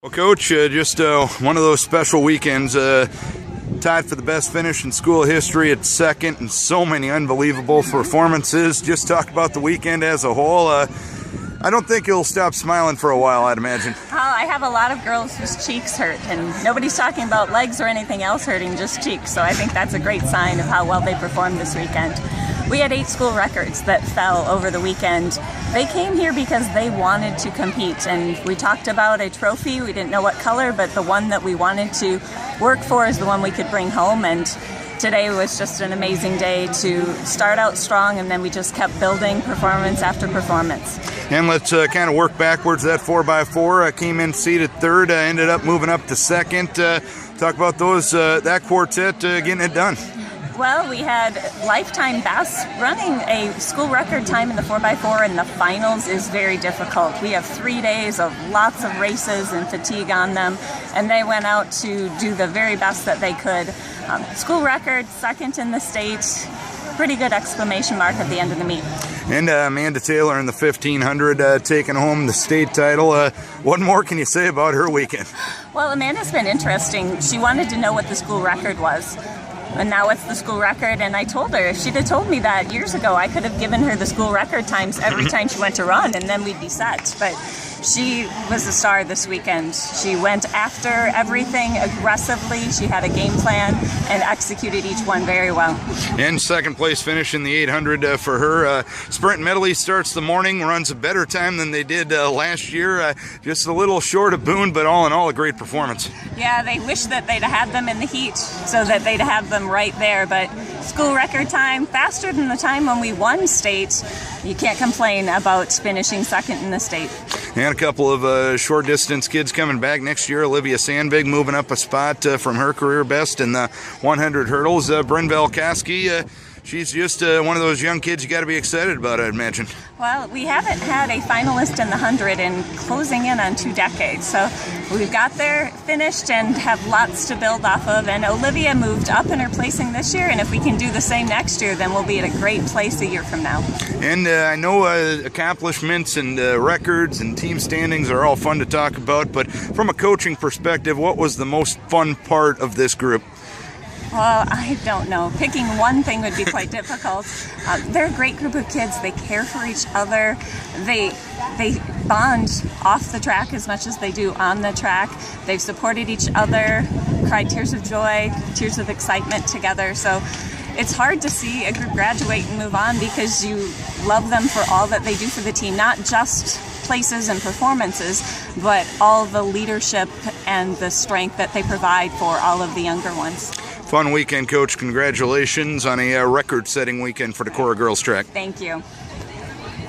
Well, Coach, just one of those special weekends, tied for the best finish in school history at second, and so many unbelievable performances. Just talk about the weekend as a whole. I don't think you'll stop smiling for a while, I'd imagine. Oh, I have a lot of girls whose cheeks hurt, and nobody's talking about legs or anything else hurting, just cheeks. So I think that's a great sign of how well they performed this weekend. We had 8 school records that fell over the weekend. They came here because they wanted to compete, and we talked about a trophy. We didn't know what color, but the one that we wanted to work for is the one we could bring home. And today was just an amazing day to start out strong, and then we just kept building performance after performance. And let's kind of work backwards. That 4x4 came in seated third, ended up moving up to second. Talk about those that quartet getting it done. Well, we had lifetime best. Running a school record time in the 4x4 in the finals is very difficult. We have 3 days of lots of races and fatigue on them, and they went out to do the very best that they could. School record, second in the state. Pretty good exclamation mark at the end of the meet. And Amanda Taylor in the 1500 taking home the state title. What more can you say about her weekend? Well, Amanda's been interesting. She wanted to know what the school record was. And now it's the school record, and I told her if she'd have told me that years ago, I could have given her the school record times every time she went to run, and then we'd be set. But she was the star this weekend. She went after everything aggressively. She had a game plan and executed each one very well. And second place finish in the 800 for her. Sprint medley starts the morning, runs a better time than they did last year. Just a little short of Boone, but all in all, a great performance. Yeah, they wish that they'd had them in the heat so that they'd have them right there, but school record time, faster than the time when we won state. You can't complain about finishing second in the state. And a couple of short distance kids coming back next year. Olivia Sandbig moving up a spot from her career best in the 100 hurdles. Bryn Velkoski, she's just one of those young kids you got to be excited about, I'd imagine. Well, we haven't had a finalist in the 100 in closing in on 2 decades. So we've got there, finished, and have lots to build off of. And Olivia moved up in her placing this year, and if we can do the same next year, then we'll be at a great place a year from now. And I know accomplishments and records and team standings are all fun to talk about, but from a coaching perspective, what was the most fun part of this group? Well, I don't know. Picking one thing would be quite difficult. They're a great group of kids. They care for each other. They bond off the track as much as they do on the track. They've supported each other, cried tears of joy, tears of excitement together. So it's hard to see a group graduate and move on because you love them for all that they do for the team, not just places and performances, but all the leadership and the strength that they provide for all of the younger ones. Fun weekend, Coach. Congratulations on a record-setting weekend for Decorah girls track. Thank you.